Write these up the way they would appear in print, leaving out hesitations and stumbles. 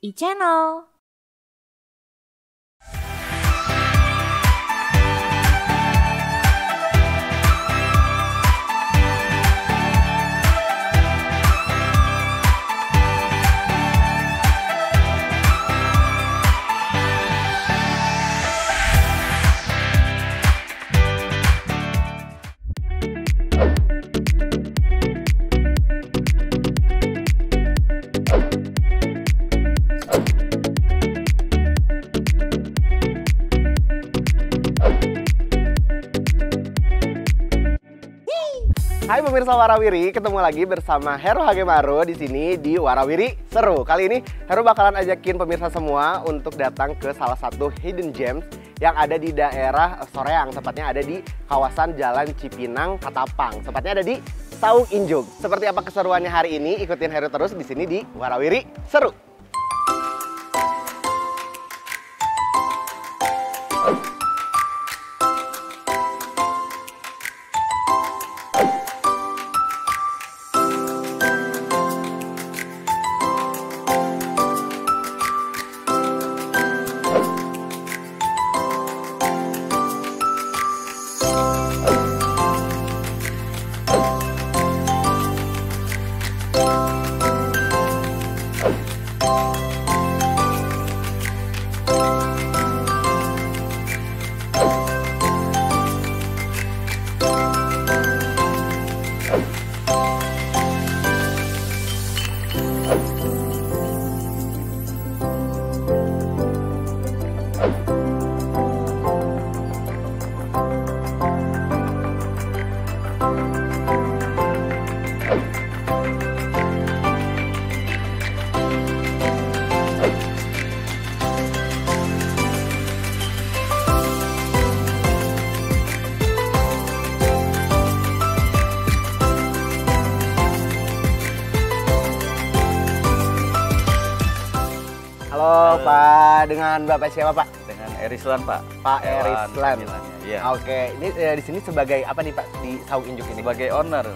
e-channel. Hai pemirsa Warawiri, ketemu lagi bersama Heru Hagemaru di sini di Warawiri Seru. Kali ini Heru bakalan ajakin pemirsa semua untuk datang ke salah satu hidden gems yang ada di daerah Soreang, tepatnya ada di kawasan Jalan Cipinang, Katapang. Tepatnya ada di Saung Injuk. Seperti apa keseruannya hari ini? Ikutin Heru terus di sini di Warawiri Seru. Halo Pak, dengan Bapak siapa Pak? Dengan Erislan Pak. Pak Erislan. Iya. Oke, ini di sini sebagai apa nih Pak di Saung Injuk ini? Sebagai owner.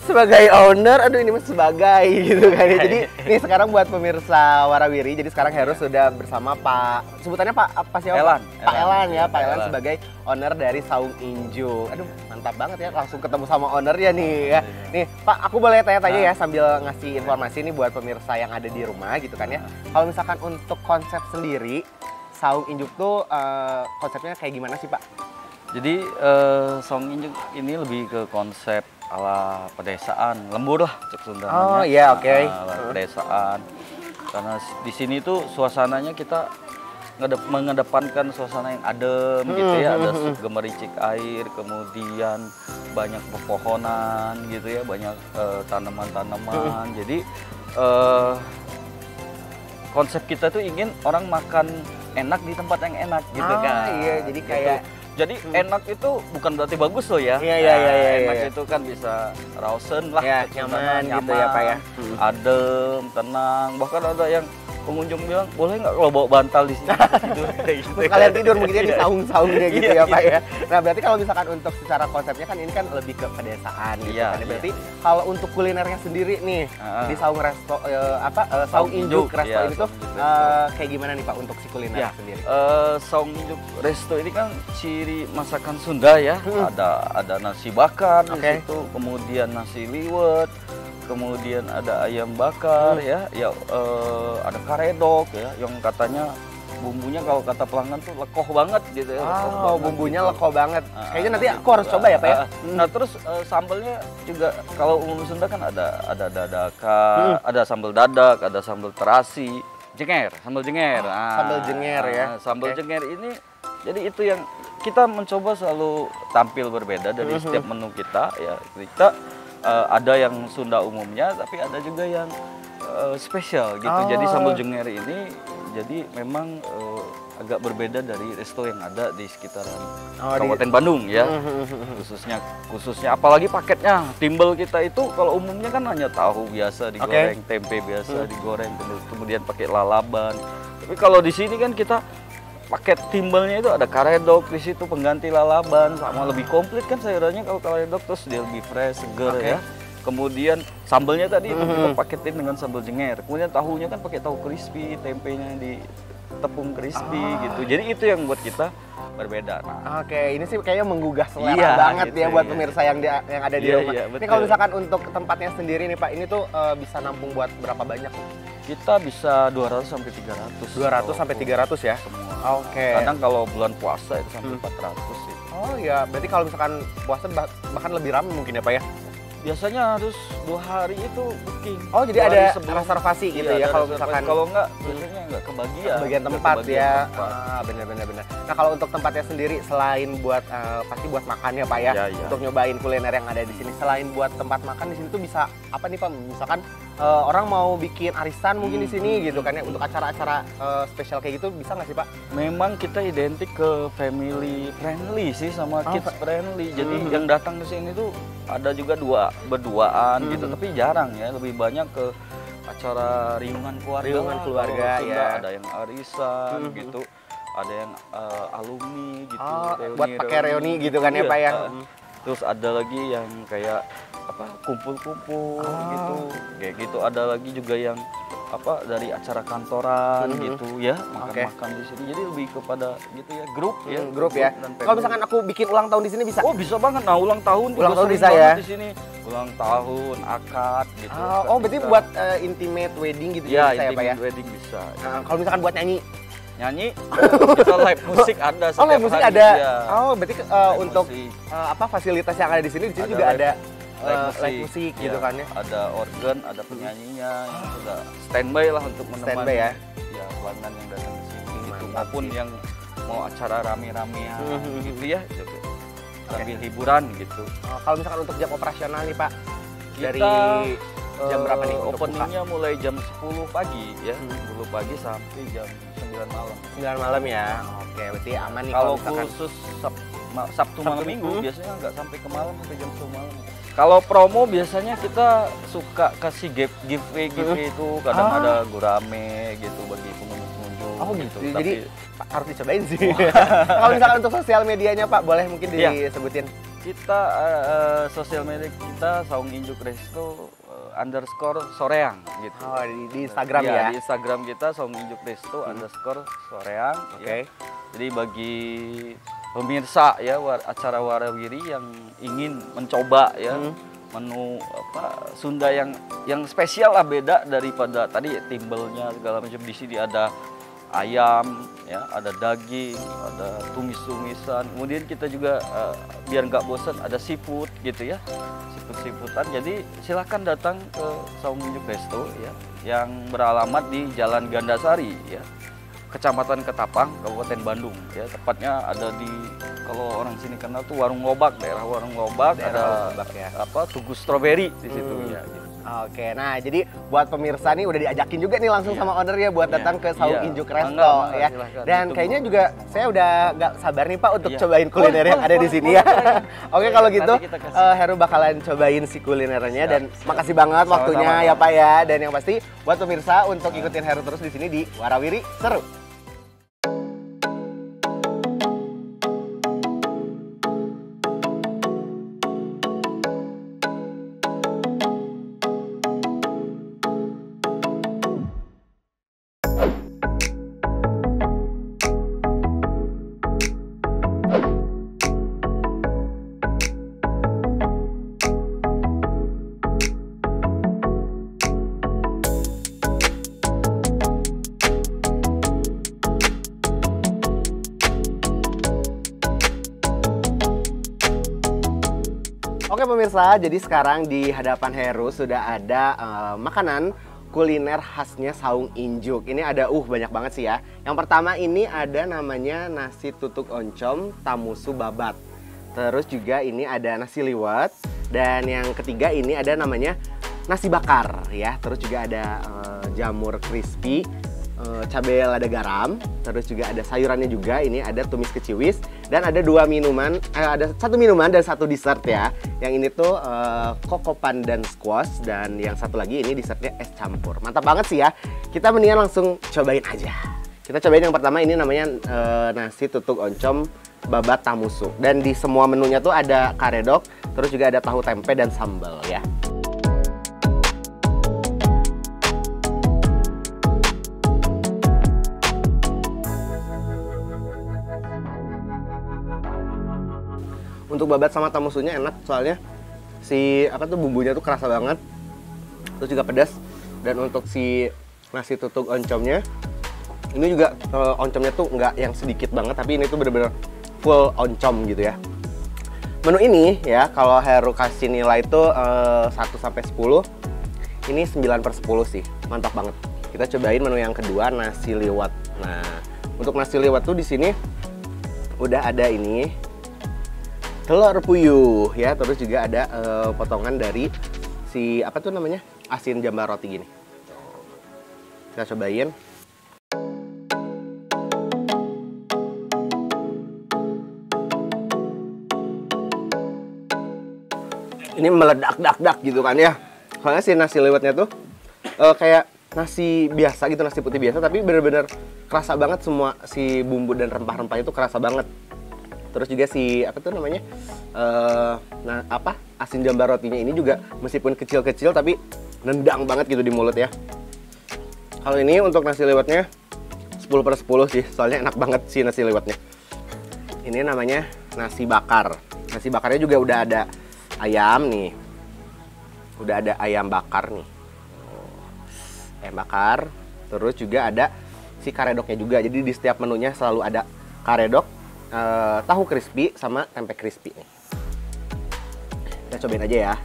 Sebagai owner, aduh ini mas sebagai gitu kan ya. Jadi ini sekarang buat pemirsa Warawiri, jadi sekarang Heru sudah bersama Pak, sebutannya Pak apa siapa? Elan. Pak Elan ya, Pak Elan Elan. sebagai owner dari Saung Injuk. Aduh mantap banget ya, langsung ketemu sama ownernya nih ya. Nih Pak, aku boleh tanya-tanya ya sambil ngasih informasi nih buat pemirsa yang ada di rumah gitu kan ya. Kalau misalkan untuk konsep sendiri, Saung Injuk tuh konsepnya kayak gimana sih Pak? Jadi Saung Injuk ini lebih ke konsep ala pedesaan, lembur lah cek Sunda. Oh iya, oke. Ala pedesaan. Karena di sini tuh suasananya kita mengedepankan suasana yang adem gitu ya, ada gemericik air, kemudian banyak pepohonan gitu ya, banyak tanaman-tanaman. Jadi konsep kita tuh ingin orang makan enak di tempat yang enak gitu kan. Iya, jadi Gitu. kayak Jadi enak itu bukan berarti bagus loh ya. Iya. Enak itu kan bisa rausen lah, Ya, nyaman gitu ya Pak ya. Adem, tenang. Bahkan ada yang pengunjung bilang, boleh nggak kalau bawa bantal di sini tidur kayak gitu. Kalian tidur mungkin di Iya. saung-saungnya gitu Iya, ya Pak iya. ya. Nah berarti kalau misalkan untuk secara konsepnya kan ini kan lebih ke pedesaan gitu Iya, kan. iya. Berarti kalau untuk kulinernya sendiri nih di Saung Resto Saung Saung Injuk Injuk, Resto iya, ini tuh Saung Injuk Resto. kayak gimana nih Pak untuk si kuliner Ya, sendiri? Saung Injuk Resto ini kan ciri masakan Sunda ya. Ada nasi bakar di Oke. situ, kemudian nasi liwet, kemudian ada ayam bakar ya, ada karedok ya, yang katanya bumbunya kalau kata pelanggan tuh lekoh banget gitu ya. lekoh Oh banget bumbunya gitu. leko banget. Kayaknya nanti Nah, aku harus coba ya Pak ya. Nah terus sambelnya juga kalau umum Sunda kan ada dadaka, ada sambal dadak, ada sambal terasi, sambal jenger. sambal jenger ya. Sambal Oke. jenger ini, jadi itu yang kita mencoba selalu tampil berbeda dari setiap menu kita ya. Kita ada yang Sunda umumnya, tapi ada juga yang spesial gitu. Jadi sambal jenger ini jadi memang agak berbeda dari resto yang ada di sekitaran Kabupaten Bandung ya. Khususnya apalagi paketnya timbel kita itu kalau umumnya kan hanya tahu biasa digoreng, tempe biasa digoreng, kemudian pakai lalaban. Tapi kalau di sini kan kita paket timbelnya itu ada karedok di situ, pengganti lalaban, sama lebih komplit kan sayurannya. Kalau karedok terus dia lebih fresh, seger ya. Kemudian sambelnya tadi kita paketin dengan sambal jenger. Kemudian tahunya kan pakai tahu crispy, tempenya di tepung crispy gitu. Jadi itu yang buat kita berbeda. Nah, Oke, ini sih kayaknya menggugah selera Iya, banget gitu, ya buat iya. pemirsa yang yang ada di Iya, rumah. iya, Ini betul. kalau misalkan untuk tempatnya sendiri nih Pak, ini tuh bisa nampung buat berapa banyak? kita bisa 200 sampai 300. 200 sampai 300 ya? Semua. Oke. Kadang kalau bulan puasa itu sampai 400 sih. Oh iya, berarti kalau misalkan puasa bahkan lebih ramai mungkin ya Pak ya? Biasanya harus 2 hari itu booking. Oh, jadi 2 hari ada sebelum. reservasi gitu Iya, ya ada kalau reservasi. misalkan Kalau enggak biasanya enggak kebagian. bagian Nggak tempat kebagian ya. tempat. Bener. Nah kalau untuk tempatnya sendiri selain buat pasti buat makannya Pak ya, Iya, iya. untuk nyobain kuliner yang ada di sini. Selain buat tempat makan di sini tuh bisa apa nih Pak? Misalkan orang mau bikin arisan mungkin di sini gitu kan ya, untuk acara-acara spesial kayak gitu bisa nggak sih Pak? Memang kita identik ke family friendly sih sama kids friendly. Jadi yang datang ke sini tuh ada juga berduaan gitu, tapi jarang ya. Lebih banyak ke acara riungan keluarga. Riungan lah. keluarga, Kalau Sunda ya. Ada yang arisan gitu, ada yang alumni gitu. reuni, Buat pakai reuni gitu kan ya Iya, Pak ya? Terus ada lagi yang kayak apa kumpul-kumpul gitu, kayak gitu. Ada lagi juga yang apa dari acara kantoran gitu ya, makan-makan di sini. Jadi lebih kepada gitu ya, grup ya. Grup ya. dan Kalau family. misalkan aku bikin ulang tahun di sini bisa? Oh bisa banget. Nah ulang tahun juga Ulang tahun sering bisa ya? banget di sini. Ulang tahun, akad gitu. Oh berarti Kita- buat intimate wedding gitu ya bisa ya Pak ya? intimate wedding bisa. Kalau misalkan buat nyanyi? Nyanyi, kita live musik ada. Oh live setiap musik hari, ada. ya. Oh berarti Live untuk musik. apa fasilitas yang ada di sini Ada juga ada live live musik gitu ya. kan ya? Ada organ, ada penyanyinya, yang sudah standby lah untuk menemani. Standby ya? Ya pelanggan yang datang ke sini gitu, Mantap maupun sih. yang mau acara rame-ramean gitu ya, juga sambil hiburan gitu. Kalau misalkan untuk jam operasional nih Pak, Kita dari jam berapa nih untuk openingnya mulai jam 10 pagi ya, 10 pagi sampai jam 9 malam. 9 malam ya? Oke berarti aman nih Kalau misalkan. khusus Sabtu malam Minggu Minggu. biasanya nggak sampai ke malam, sampai jam 10 malam. Kalau promo biasanya kita suka kasih giveaway itu, kadang ada gurame gitu bagi pengunjung. Oh gitu, Tapi jadi Pak, harus dicobain sih. Kalau misalkan untuk sosial medianya Pak, boleh mungkin Iya. disebutin? kita sosial media kita Saung Injuk Resto underscore Soreang gitu. Oh di Instagram Iya, ya? di Instagram kita Saung Injuk Resto underscore Soreang. Oke. Ya. Jadi bagi pemirsa ya acara Warawiri yang ingin mencoba ya menu apa Sunda yang spesial lah, beda daripada tadi timbelnya segala macam. Di sini ada ayam ya, ada daging, ada tumis-tumisan. Kemudian kita juga biar nggak bosan ada seafood gitu ya, seafood-seafoodan. Jadi silakan datang ke Saung Injuk Resto ya, yang beralamat di Jalan Gandasari ya, Kecamatan Ketapang, Kabupaten Bandung ya. Tepatnya ada di, kalau orang sini kenal tuh Warung Lobak, daerah Warung Lobak, Daerah ada Lobak ya. apa Tugu Stroberi di situ ya. Gitu. Oke, nah jadi buat pemirsa nih udah diajakin juga nih langsung sama owner ya buat Iya. datang ke Saung Iya. Injuk Mangga, Resto mangga, ya. silakan. Dan Ditunggu. kayaknya juga saya udah nggak sabar nih Pak untuk Iya. cobain kuliner yang Boleh, ada di boleh, sini boleh, ya. boleh. Oke kalau Nanti gitu kita kasih. Heru bakalan cobain si kulinernya Siap, dan siap. makasih banget Sama-sama, waktunya Bang. ya Pak ya. Dan yang pasti buat pemirsa untuk ikutin Heru terus di sini di Warawiri Seru. Oke pemirsa, jadi sekarang di hadapan Heru sudah ada makanan kuliner khasnya Saung Injuk. Ini ada banyak banget sih ya. Yang pertama ini ada namanya nasi tutuk oncom tamusu babat. Terus juga ini ada nasi liwet. Dan yang ketiga ini ada namanya nasi bakar ya. Terus juga ada jamur crispy, cabai lada garam, terus juga ada sayurannya juga. Ini ada tumis keciwis dan ada dua minuman, ada satu minuman dan satu dessert ya. Yang ini tuh koko pandan squash dan yang satu lagi ini dessertnya es campur. Mantap banget sih ya. Kita mendingan langsung cobain aja. Kita cobain yang pertama ini namanya nasi tutuk oncom babat tamusu. Dan di semua menunya tuh ada karedok, terus juga ada tahu tempe dan sambal ya. Untuk babat sama tamusunya enak, soalnya si bumbunya tuh kerasa banget, terus juga pedas. Dan untuk si nasi tutug oncomnya, ini juga oncomnya tuh nggak yang sedikit banget, tapi ini tuh bener-bener full oncom gitu ya. Menu ini ya, kalau Heru kasih nilai itu 1-10, ini 9/10 sih, mantap banget. Kita cobain menu yang kedua, nasi liwet. Nah, untuk nasi liwet tuh di sini udah ada ini telur puyuh ya, terus juga ada potongan dari si asin jambar roti gini. Kita cobain. Ini meledak-dak-dak gitu kan ya. Soalnya si nasi liwetnya tuh kayak nasi biasa gitu, nasi putih biasa, tapi bener-bener kerasa banget semua si bumbu dan rempah-rempahnya itu kerasa banget. Terus juga si asin jambar rotinya ini juga meskipun kecil-kecil tapi nendang banget gitu di mulut ya. Kalau ini untuk nasi liwetnya 10/10 sih, soalnya enak banget sih nasi liwetnya. Ini namanya nasi bakar. Nasi bakarnya juga udah ada ayam nih. Udah ada ayam bakar nih. Ayam bakar, terus juga ada si karedoknya juga. Jadi di setiap menunya selalu ada karedok, tahu crispy sama tempe crispy nih. Kita cobain aja ya.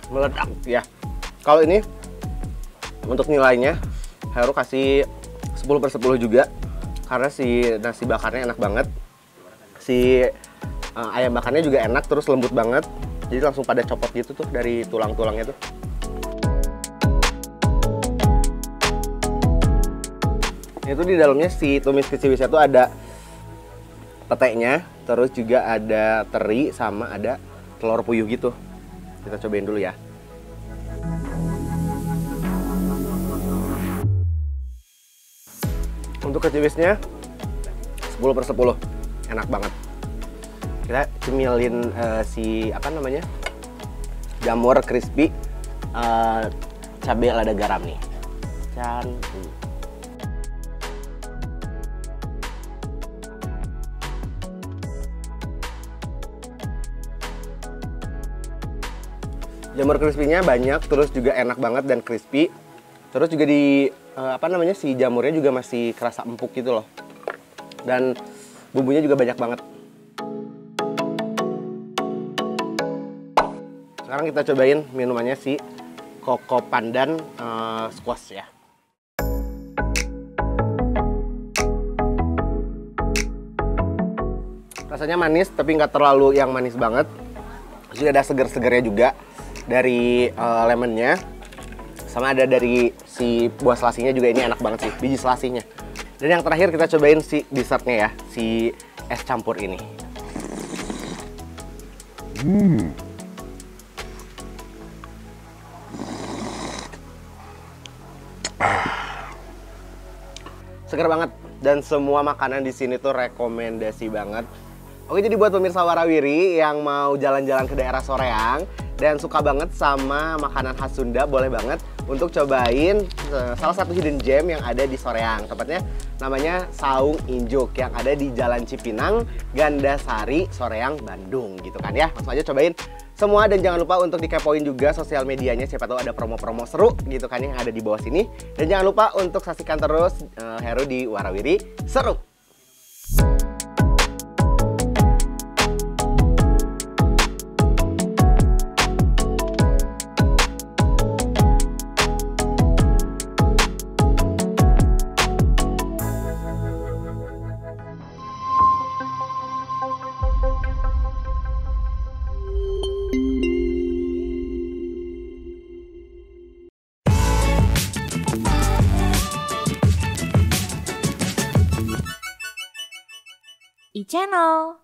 Meledak ya. Kalau ini untuk nilainya Heru kasih 10/10 juga, karena si nasi bakarnya enak banget, si ayam bakarnya juga enak, terus lembut banget, jadi langsung pada copot gitu tuh dari tulang-tulangnya tuh. Itu di dalamnya si tumis keciwisnya tuh ada petenya, terus juga ada teri sama ada telur puyuh gitu. Kita cobain dulu ya. Untuk keciwisnya 10/10, enak banget. Kita cemilin jamur crispy, cabai lada garam nih. Jamur crispy-nya banyak, terus juga enak banget dan crispy. Terus juga di si jamurnya juga masih kerasa empuk gitu loh. Dan bumbunya juga banyak banget. Sekarang kita cobain minumannya si Koko Pandan Squash ya. Rasanya manis tapi nggak terlalu yang manis banget. Terus juga ada seger-segernya juga dari lemonnya, sama ada dari si buah selasinya juga. Ini enak banget sih, biji selasinya. Dan yang terakhir kita cobain si dessertnya ya, si es campur ini. Seger banget, dan semua makanan di sini tuh rekomendasi banget. Oke, jadi buat pemirsa Warawiri yang mau jalan-jalan ke daerah Soreang dan suka banget sama makanan khas Sunda, boleh banget untuk cobain salah satu hidden gem yang ada di Soreang. Tempatnya namanya Saung Injuk yang ada di Jalan Cipinang, Gandasari, Soreang, Bandung gitu kan ya. Langsung aja cobain semua, dan jangan lupa untuk dikepoin juga sosial medianya, siapa tahu ada promo-promo seru gitu kan yang ada di bawah sini. Dan jangan lupa untuk saksikan terus Heru di Warawiri Seru. iChannel.